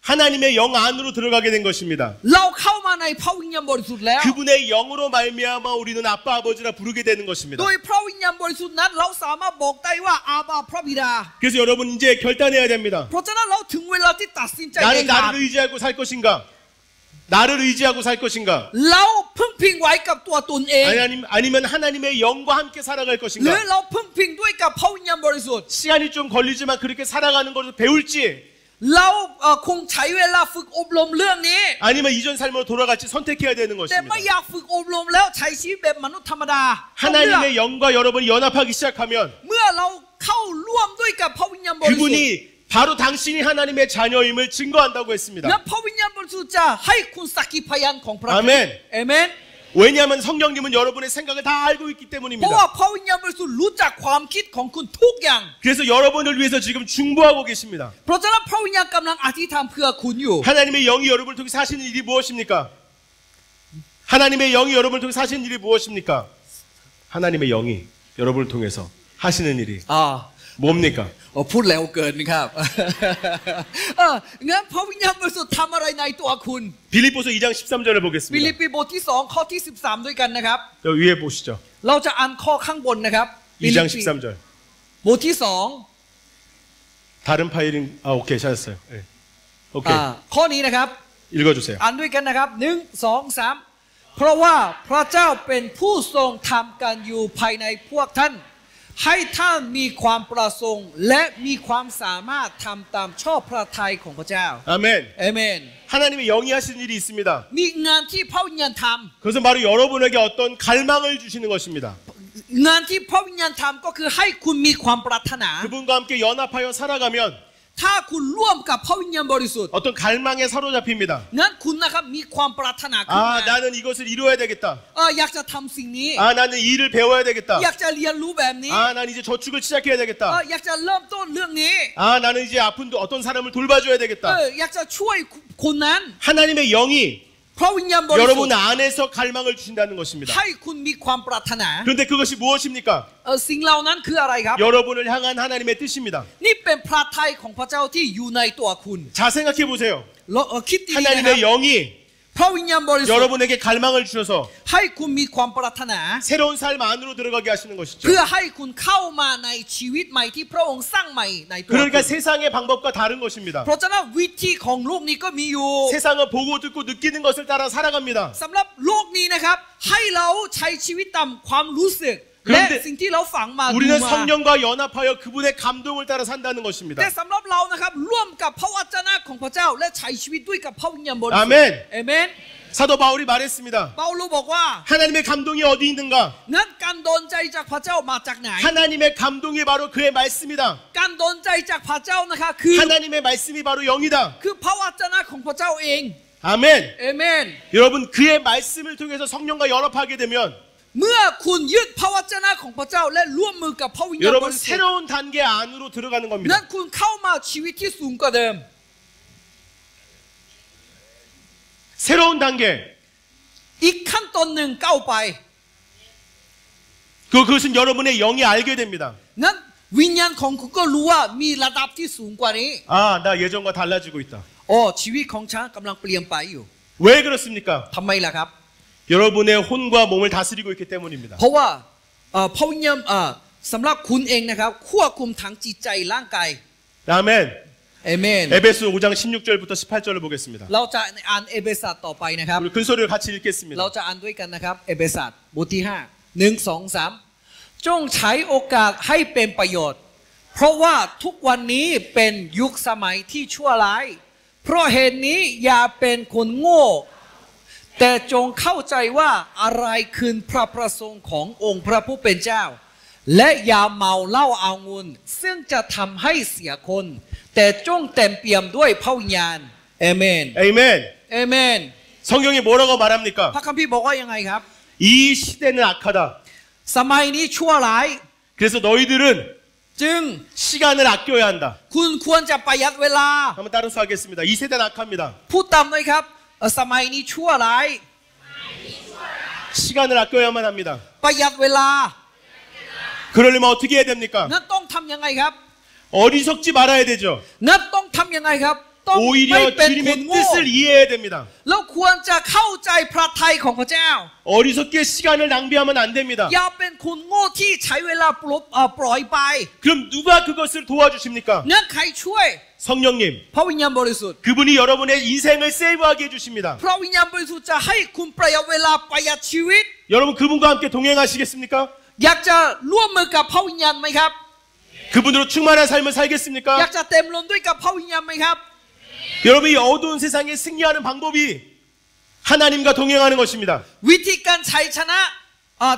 하나님의 영 안으로 들어가게 된 것입니다. เราเข้ามาในพระวิญญาณบริสุทธิ์แล้ว 그분의 영으로 말미암아 우리는 아빠 아버지라 부르게 되는 것입니다. โดยพระวิญญาณบริสุทธิ์นั้นเราสามารถบอกได้ว่าอาบาพระบิดา 그래서 여러분 이제 결단해야 됩니다. เพราะฉะนั้นเราถึงเวลาที่ตัดสินใจเด็ 나는 ดขาด 나를 의지하고 살 것인가? 나를 의지하고 살 것인가? เราพึ่งพิงไว้กับตัวตนเอง 아니면 하나님의 영과 함께 살아갈 หรือ 것인가? เราพึ่งพิงด้วยกับพระวิญญาณบริสุทธิ์ 시간이 좀 걸리지만 그렇게 살아가는 것을 배울지 เราคงใช้เวลาฝึกอบรมเรื่องนี้ 아니면 이전 삶으로 돌아갈지 선택해야 되는 แต่ไม่ 것입니다. อยากฝึกอบรมแล้วใช้ชีวิตแบบมนุษย์ธรรมดา 하나님의 영과 여러분이 연합하기 시작하면 เมื่อเราเข้าร่วมด้วยกับพระวิญญาณบริสุทธิ์ 그분이 바로 당신이 하나님의 자녀임을 증거한다고 했습니다. และพระวิญญาณบริสุทธิ์จะให้คุณสักขีพยานของพระ อาเมน เอเมน 왜냐하면 성령님은 여러분의 생각을 다 알고 있기 เพราะ 때문입니다. ว่าพระวิญญาณบริสุทธิ์รู้จักความคิดของคุณทุกอย่าง 그래서 여러분을 위해서 지금 중보하고 계십니다. เพราะฉะนั้นพระวิญญาณกำลังอธิษฐานเพื่อคุณอยู่ 하나님의 영이 여러분을 통해 사시는 일이 무엇입니까? 하나님의 영이 여러분을 통해 사시는 일이 무엇입니까? 하나님의 영이 여러분을 통해서 하시는 일이 อ่า 뭡니까? พูดเร็วเกินครับ งั้นพระวิญญาณบริสุทธิ์ทำอะไรในตัวคุณ 빌립보서 2장 13절을 ฟิลิป 보겠습니다. ปีบทที่2ข้อที่13ด้วยกันนะครับ 여기 위에 보시죠. เราจะอ่านข้อข้างบนนะครับ 2장 13절. บทที่ 다른 파일인 오케이 찾았어요. 네. 2 오케이 ข้อนี้นะครับ 읽어주세요. อ่านด้วยกันนะครับ1 2 3เพราะว่าพระเจ้าเป็นผู้ทรงทำการอยู่ภายในพวกท่านให้ท่านมีความประสงค์และมีความสามารถทำตามชอบพระทัยของพระเจ้า 아멘. เอเมน 하나님의 영이 하시는 일이 있습니다. มีงานที่พระวิญญาณท 그것은 바로 여러분에게 어떤 갈망을 주시는 것입니다. ำงานที่พระวิญญาณทำก็คือให้คุณมีความปรารถนา 그분과 함께 연합하여 살아가면 ถ้าคุณร่วมกับพระวิญญาณบริสุทธิ์ 어떤 갈망에 사로잡힙니다. งั้นคุณนะครับมีความปรารถนาขึ้นมา 아, 나는 이것을 이루어야 되겠다. อยากจะทำสิ่งนี้ 아, 나는 이 일을 배워야 되겠다. อยากจะเรียนรู้แบบนี้ 아, 난 이제 저축을 시작해야 되겠다. อยากจะเริ่มต้นเรื่องนี้ 아, 나는 이제 아픈 어떤 사람을 돌봐줘야 되겠다. อยากจะช่วยคนนั้น 하나님의 영이 พระวิญญาณบริสุท 여러분 ธิ์ 안에서 갈망을 주신다는 것입니다. ให้คุณมีความปรารถนา 그런데 그것이 무엇입니까? สิ่งเหล่านั้นคืออะไรครับ 여러분을 향한 하나님의 뜻입니다. นี่เป็นพระทัยของพระเจ้าที่อยู่ในตัวคุณ 자, 생각해 보세요. คิดดีๆนะครับ 하나님의 영이 พระวิญญาณบริสุทธิ์ 여러분에게 갈망을 주셔서 ให้คุณมีความปรารถนา 새로운 삶 안으로 들어가게 하시는 것이죠. เพื่อให้คุณเข้ามาในชีวิตใหม่ที่พระองค์สร้างใหม่ในตัวคุณ 그러니까 세상의 방법과 다른 것입니다. เพราะฉะนั้นวิธีของโลกนี้ก็มีอยู่ 세상은 보고 듣고 느끼는 것을 따라 살아갑니다. สำหรับโลกนี้นะครับให้เราใช้ชีวิตตามความรู้สึก 그런데 และสิ่งที่เราฝังมาดู 우리는 มา 성령과 연합하여 그분의 감동을 따라 산다는 것입니다. แต่สำหรับเรานะครับร่วมกับพระวจนะของพระเจ้าและใช้ชีวิตด้วยกับพระวิญญาณบริสุทธิ์ 아멘. เอเมน 사도 바울이 말했습니다. เปาโลบอกว่า 하나님의 감동이 어디 있는가? นั้นการโดนใจจากพระเจ้ามาจากไหน 하나님의 감동이 바로 그의 말씀이다. การโดนใจจากพระเจ้านะคะคือ 하나님의 말씀이 바로 영이다. คือพระวจนะของพระเจ้าเอง 아멘. เอเมน 여러분 그의 말씀을 통해서 성령과 연합하게 되면 เมื่อคุณยึดพระวจนะของพระเจ้าและร่วมมือกับพระวิญญาณบ 여러분 ริสุทธิ์ 새로운 단계 안으로 들어가는 นั้น 겁니다. คุณเข้ามาชีวิตที่สูงกว่าเดิม 새로운 단계. อีกขั้นตอนหนึ่งก้าวไป 그것은 여러분의 영이 알게 됩니다. นั้นวิญญาณของคุณก็รู้ว่ามีระดับที่สูงกว่านี้ 아, 나 예전과 달라지고 있다. โอ้ชีวิตของฉันกำลังเปลี่ยนไปอยู่ 왜 그렇습니까? ทำไมล่ะครับ 여러분의 혼과 몸을 다스리고 있기 때문입니다. เพราะว่าพระวิญญาณสำหรับคุณเองนะครับควบคุมทั้งจิตใจร่างกาย 아멘. เอเมน 에베소 5장 16절부터 18절을 보겠습니다. เราจะอ่านเอเบซัสต่อไปนะครับ 우리 큰 소리를 같이 읽겠습니다. เราจะอ่านด้วยกันนะครับเอเบซัสบทที่5 1 2 3จงใช้โอกาสให้เป็นประโยชน์ เพราะว่าทุกวันนี้เป็นยุคสมัยที่ชั่วร้ายเพราะเหตุนี้อย่าเป็นคนโง่ แต่จงเข้าใจว่าอะไรคือพระประสงค์ขององค์พระผู้เป็นเจ้า และอย่าเมาเหล้าเอางุ่นซึ่งจะทำให้เสียคน แต่จงเต็มเปี่ยมด้วยพระวิญญาณเอเมน 아멘. เอเมน 성경이 뭐라고 말합니까? พระคัมภีร์บอกว่ายังไงครับ 이 시대는 악하다. สมัยนี้ชั่วร้าย 그래서 너희들은 จึง 시간을 아껴야 한다. คุณควรจะประหยัดเวลา 한번 따라서 하겠습니다. 이 세대는 악합니다. พูดตามหน่อยครับสมัยนี้ชั่วร้าย 시간을 아껴야만 합니다. ประหยัดเวลา 그러려면 어떻게 해야 됩니까? นั้นต้องทำยังไงครับ 어리석지 말아야 되죠. นั้นต้องทำยังไงครับต้องไม่ 오히려 เป็นคน 주님의 โง่ 뜻을 이해해야 됩니다. แล้วควรจะเข้าใจพระทัยของพระเจ้า 어리석게 시간을 낭비하면 안 됩니다. อย่าเป็นคนโง่ที่ใช้เวลาปล่อยไป 그럼 누가 그것을 도와주십니까? นั้นใครช่วย 성령님. พระวิญญาณบริสุทธิ์ 그분이 여러분의 인생을 세이브하게 해주십니다. พระวิญญาณบริสุทธิ์จะให้คุณประหยัดเวลาประหยัดชีวิต 여러분 그분과 함께 동행하시겠습니까? อยากจะร่วมมือกับพระวิญญาณไหมครับ 그분으로 충만한 삶을 อยาก 살겠습니까? จะเต็มล้นด้วยกับพระวิญญาณไหมครับ 여러분 이 어두운 세상에 승리하는 방법이 하나님과 동행하는 것입니다. วิธีการชัยชนะ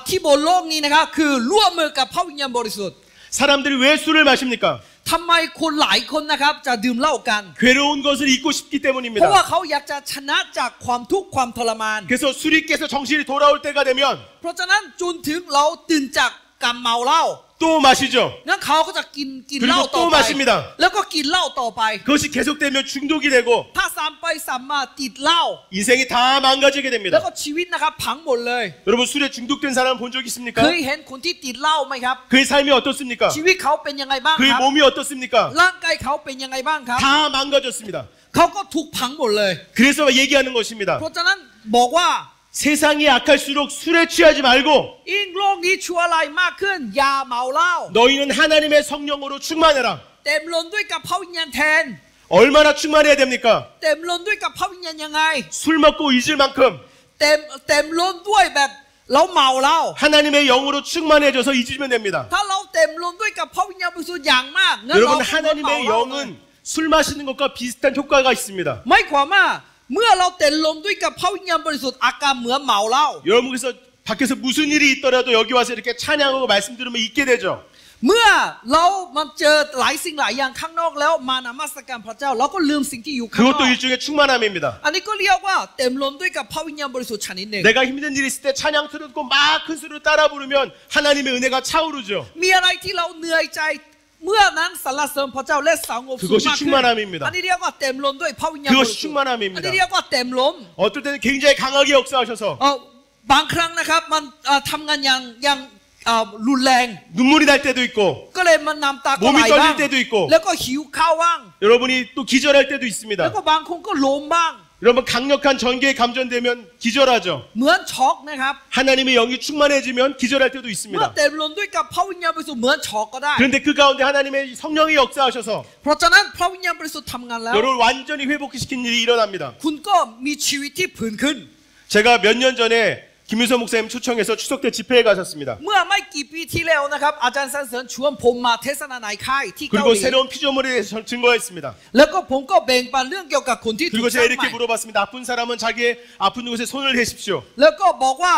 ที่บนโลกนี้นะครับคือร่วมมือกับพระวิญญาณบริสุทธิ์ 사람들이 왜 술을 마십니까? ทำไมคนหลายคนนะครับจะดื่มเหล้ากัน 괴로운 것을 잊고 싶기 เพราะว่า 때문입니다. เขาอยากจะชนะจากความทุกข์ความทรมาน 그래서 술이 깨서 정신이 돌아올 때가 되면 เพราะฉะนั้นจนถึงเราตื่นจากการเมาเหล้า 또 마시죠. งั้นเขาก็จะกินเหล้า 그리고 ต่อ 또 ไป 마십니다. แล้วก็กินเหล้าต่อไป 그것이 계속되면 중독이 되고 ถ้าซ้ำไปซ้ำมาติดเหล้า 인생이 다 망가지게 แล้ว 됩니다. ก็ชีวิตนะครับพังหมดเลย 여러분 술에 중독된 사람 본 적 เค 있습니까? ยเห็นคนที่ติดเหล้าไหมครับ 그의 삶이 어떻습니까? ชีวิตเขาเป็นยังไงบ้าง 그의 ครับ 몸이 어떻습니까? ร่างกายเขาเป็นยังไงบ้างครับ 다 망가졌습니다. เขาก็ถูกพังหมดเลย 그래서 얘기하는 것입니다. เพราะฉะนั้นบอกว่า 세상이 약할수록 술에 취하지 말고 ยิ่งโลกนี้ชั่วร้ายมากขึ้นอย่าเมาเหล้า 너희는 하나님의 성령으로 충만해라. เต็มล้นด้วยกับพระวิญญาณแทน 얼마나 충만해야 됩니까? เต็มล้นด้วยกับพระวิญญาณยังไง 술 먹고 잊을 만큼 เต็มล้นด้วยแบบเราเมาเหล้า 하나님의 영으로 충만해져서 잊으면 됩니다. ถ้าเราเต็มล้นด้วยกับพระวิญญาณบริสุทธิ์อย่างมากงั้นเรา 여러분 ก็เมา 하나님의 เหล้า 영은 술 마시는 것과 비슷한 효과가 있습니다. ไม่ความว่าเมื่อเราเต็มล้นด้วยกับพระวิญญาณบริสุทธิ์อาการเหมือนเมาเหล้า 여러분 그래서 밖에서 무슨 일이 있더라도 여기 와서 이렇게 찬양하고 말씀 들으면 잊게 되죠. เมื่อเรามันเจอหลายสิ่งหลายอย่างข้างนอกแล้วมานมัสการพระเจ้าเราก็ลืมสิ่งที่อยู่ข้างนอก 그것도 일종의 충만함입니다. อันนี้ก็เรียกว่าเต็มล้นด้วยกับพระวิญญาณบริสุทธิ์ชนิดหนึ่ง 내가 힘든 일 있을 때 찬양 틀어듣고 막 큰 소리로 따라 부르면 하나님의 은혜가 차오르죠. มีอะไรที่เราเหนื่อยใจเมื่อนั้นสรรเสริญพระเจ้าและสงบสุข 그것이 มากขึ้น 충만함입니다. อันนี้เรียกว่าเต็มล้นด้วยพระวิญญาณบริ 그것이 สุทธิ์ 충만함입니다. อันนี้เรียกว่าเต็มล้น 어떨 때는 굉장히 강하게 역사하셔서 บางครั้งนะครับมันทำงานอย่างรุนแรง 눈물이 날 때도 있고 ก็เลยมันน้ำตาก็ไหล 몸이 บ้าง 떨릴 때도 있고 แล้วก็หิวข้าวบ้าง 여러분이 또 기절할 때도 แล้ว 있습니다. ก็บางคนก็ล้มบ้าง 여러분 강력한 전기에 감전되면 기절하죠. เหมือนช็อกนะครับ 하나님의 영이 충만해지면 기절할 때도 เมื่อ 있습니다. เต็มล้นด้วยกับพระวิญญาณบริสุทธิ์เหมือนช็อกก็ได้ 그런데 그 가운데 하나님의 성령이 역사하셔서 เพราะฉะนั้นพระวิญญาณบริสุทธิ์ทำงานแล้ว 여러분 완전히 회복시킨 일이 일어납니다. คุณก็มีชีวิตที่ผื่นขึ้น 제가 몇 년 전에 김윤서 목사님 초청해서 추석 때 집회에 가셨습니다. เมื่อไม่กี่ปีที่แล้วนะครับอาจารย์สันเสริญชวนผมมาเทศนาในค่ายที่เกาห 그리고 ลี 새로운 피조물에 대해서 증거했습니다. แล้วก็ผมก็แบ่งปันเรื่องเกี่ยวกับคนที่ถู 그리고 กสร้าง 제가 ใหม่ 이렇게 물어봤습니다. 아픈 사람은 자기의 아픈 곳에 손을 대십시오. แล้วก็บอกว่า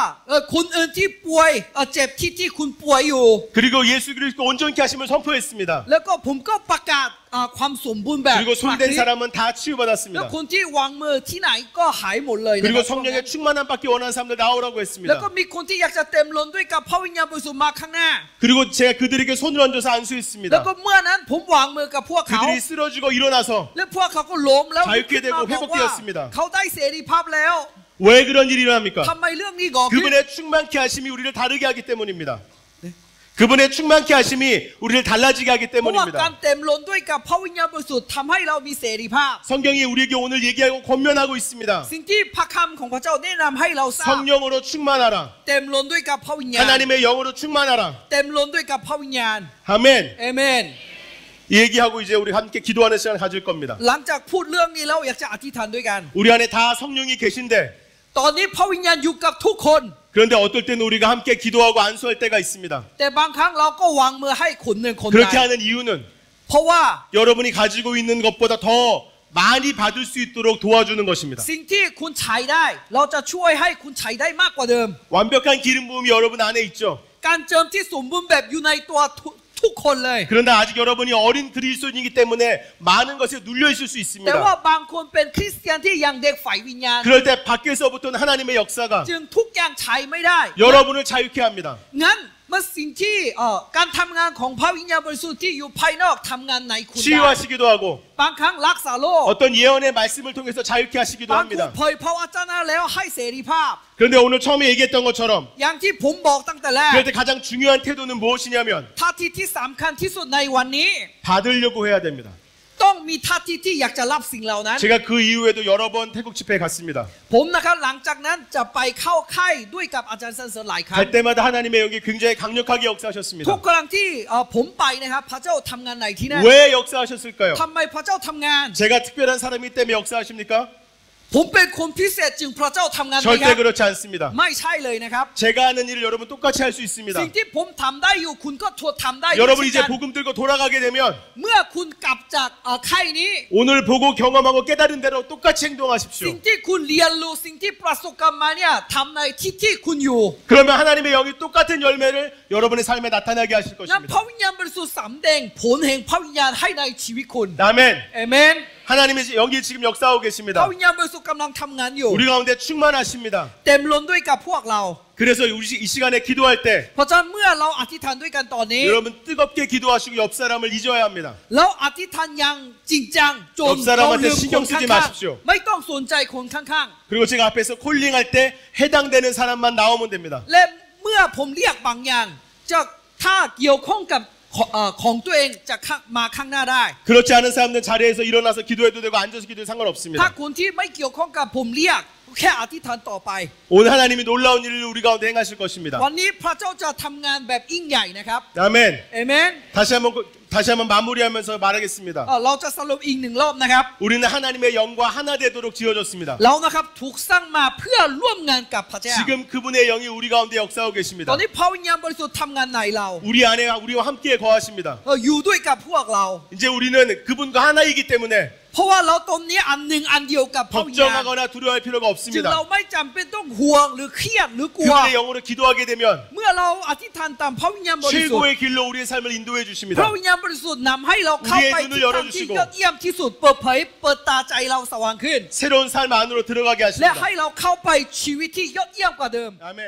คนอื่นที่ป่วยเจ็บที่คุณป่วยอยู่ 그리고 예수 그리스도 온전케 하심을 선포했습니다. แล้วก็ผมก็ประกาศความสมบูรณ์แบบ 그리고 손댄 사람은 다 แล้ว 치유받았습니다. คนที่วางมือที่ไหนก็หายหมดเลยนะค 그리고 รับ 성령의 충만함 받기 원하는 사람들 나오라고 แล้ว 했습니다. ก็มีคนที่อยากจะเต็มล้นด้วยกับพระวิญญาณบริสุทธิ์มาข้างหน้า 그리고 제가 그들에게 손을 얹어서 แล้ว 안수했습니다. ก็เมื่อนั้นผมวางมือกับพวกเขา 그들이 쓰러지고 일어나서 และพวกเขาก็ล้มแล้ว 자유케 되고 บอกว่า 회복되었습니다. เขาได้เสรีภาพแล้ว 왜 그런 일이 일어납니까? ทำไมเรื่องนี้ก่อขึ้น 그분의 충만케 하심이 우리를 다르게 하기 때문입니다. 그분의 충만케 하심이 우리를 달라지게 하기 เพราะว่าการ 때문입니다. เต็มล้นด้วยกับพระวิญญาณบริสุทธิ์ทำให้เรามีเสรีภาพ 성경이 우리에게 오늘 얘기하고 권면하고 있습니다. สิ่งที่พระคำของพระเจ้าแนะนำให้เราทราบ 성령으로 충만하라. เต็มล้นด้วยกับพระวิญญาณ 하나님의 영으로 충만하라. เต็มล้นด้วยกับพระวิญญาณ 아멘. เอเมน 이 얘기하고 이제 우리 함께 기도하는 시간 가질 겁니다. หลังจากพูดเรื่องนี้แล้วอยากจะอธิษฐานด้วยกัน 우리 안에 다 성령이 계신데 ตอนนี้พระวิญญาณอยู่กับทุกคน 그런데 어떨 때는 우리가 함께 기도하고 안수할 때가 있습니다. แต่บางครั้งเราก็วางมือให้คนหนึ่งคนใด 그렇게 하는 이유는 เพราะว่า 여러분이 가지고 있는 것보다 더 많이 받을 수 있도록 도와주는 것입니다. สิ่งที่คุณใช้ได้ เราจะช่วยให้คุณใช้ได้มากกว่าเดิม 완벽한 기름 부음이 여러분 안에 있죠. การเจิมที่สมบูรณ์แบบอยู่ในตัวทุกคนเลย 그런데 아직 여러분이 어린 그리스도인이기 때문에 많은 것에 눌려 있을 수 แต่ว่า 있습니다. บางคนเป็นคริสเตียนที่ยังเด็กฝ่ายวิญญาณ 그럴 때 밖에서부터는 하나님의 역사가 จึงทุกอย่างใช้ไม่ได้ 여러분을 자유케 합니다. งั้นมันสิ่งที่การทำงานของพระวิญญาณบริสุทธิ์ที่อยู่ภายนอกทำงานในคุณได้ 치유하시기도 하고 บางครั้งรักษาโรค 어떤 예언의 말씀을 통해서 자유케 하시기도 บางคน 합니다. เผยพระวจนะแล้วให้เสรีภาพ 그런데 오늘 처음에 얘기했던 것처럼 อย่างที่ผมบอกตั้งแต่แรก 그럴 때 가장 중요한 태도는 무엇이냐면 ท่าทีที่สำคัญที่สุดในวันนี้ 받으려고 해야 됩니다. ต้องมีท่าทีที่อยากจะรับสิ่งเหล่านั้น 제가 그 이후에도 여러 번 태국 집회에 갔습니다. ผมนะครับหลังจากนั้นจะไปเข้าค่ายด้วยกับอาจารย์สันเสริญหลายครั้ง 갈 때마다 하나님의 영이 굉장히 강력하게 ทุก 역사하셨습니다. ครั้งที่ผมไปนะครับพระเจ้าทำงานในที่นั่น 왜 역사하셨을까요? ทำไมพระเจ้าทำงาน 제가 특별한 사람이기 때문에 역사하십니까? ผมเป็นคนพิเศษจึงพระเจ้าทำงานไหมค 절대 รับ 그렇지 않습니다. ไม่ใช่เลยนะครับ 제가 하는 일을 여러분 똑같이 할 수 있습니다. สิ่งที่ผมทำได้อยู่คุณก็ทำได้อยู่ 여러분 เช่น 이제 กัน 복음 들고 돌아가게 되면 เมื่อคุณกลับจากค่ายนี้ 오늘 보고 경험하고 깨달은 대로 똑같이 สิ่ง 행동하십시오. ที่คุณเรียนรู้สิ่งที่ประสบการณ์มาเนี่ยทำในที่ที่คุณอยู่ 그러면 하나님의 영이 똑같은 열매를 여러분의 삶에 나타나게 하실 งั้นพระ 것입니다. วิญญาณบริสุทธิ์สำแดงผลแห่งพระวิญญาณให้ในชีวิตคุณ 아멘. เอเมน 하나님의 영이 지금 역사하고 พระ 계십니다. วิญญาณบริสุทธิ์กำลังทำงานอยู่ 우리 가운데 충만하십니다. เต็มล้นด้วยกับพวกเรา 그래서 우리 이 시간에 기도할 때 เพราะฉะนั้นเมื่อเราอธิษฐานด้วยกันตอนนี้ 여러분 뜨겁게 기도하시고 옆 사람을 잊어야 합니다. เราอธิษฐานอย่างจริงจังจน 옆사람한테 เราลืมคน 신경 쓰지 ข้าง 마십시오. ๆไม่ต้องสนใจคนข้าง 그리고 제가 앞에서 콜링할 때 해당되는 사람만 나오면 됩니다. ๆ และเมื่อผมเรียกบางอย่างจะถ้าเกี่ยวข้องกับของตัวเองจะมาข้างหน้าได้ 그렇지 않은 사람들은 자리에서 일어나서 기도해도 되고 앉아서 기도해도 ถ้า 상관없습니다. คนที่ไม่เกี่ยวข้องกับผมเรียกแค่อธิษฐานต่อไป 오늘 하나님이 놀라운 일을 우리 가운데 행하실 것입니다. วันนี้พระเจ้าจะทำงานแบบยิ่งใหญ่นะครับ 아멘. เอเมน 다시 한번 마무리하면서 말하겠습니다. เราจะสรุปอีกหนึ่งรอบนะครับ 우리는 하나님의 영과 하나 되도록 지어졌습니다. เรานะครับถูกสร้างมาเพื่อร่วมงานกับพระเจ้า 지금 그분의 영이 우리 가운데 역사하고 ต 계십니다. อนนี้พระวิญญาณบริสุทธิ์ทำงานในเรา 우리 안에 우리와 함께 거하십니다. อยู่ด้วยกับพวกเรา 이제 우리는 그분과 하나이기 때문에 เพราะว่าเราตรงนี้อันหนึ่งอันเดียวกับพระวิญญาณ 걱정하거나 두려워할 필요가 จึงเรา 없습니다. ไม่จำเป็นต้องห่วงหรือเครียดหรือกลัว 그분의 영으로 기도하게 되면 เมื่อเราอธิษฐานตามพระวิญญาณบริสุทธิ์ 최고의 길로 우리의 삶을 인도해 พระ 주십니다. วิญญาณบริสุทธิ์นำให้เราเข้าไปที่ทางที่ยอดเยี่ยมที่สุดเปิดเผยเปิดตาใจเราสว่างขึ้น 새로운 삶 안으로 들어가게 และ 하십니다. ให้เราเข้าไปชีวิตที่ยอดเยี่ยมกว่าเดิม 아멘.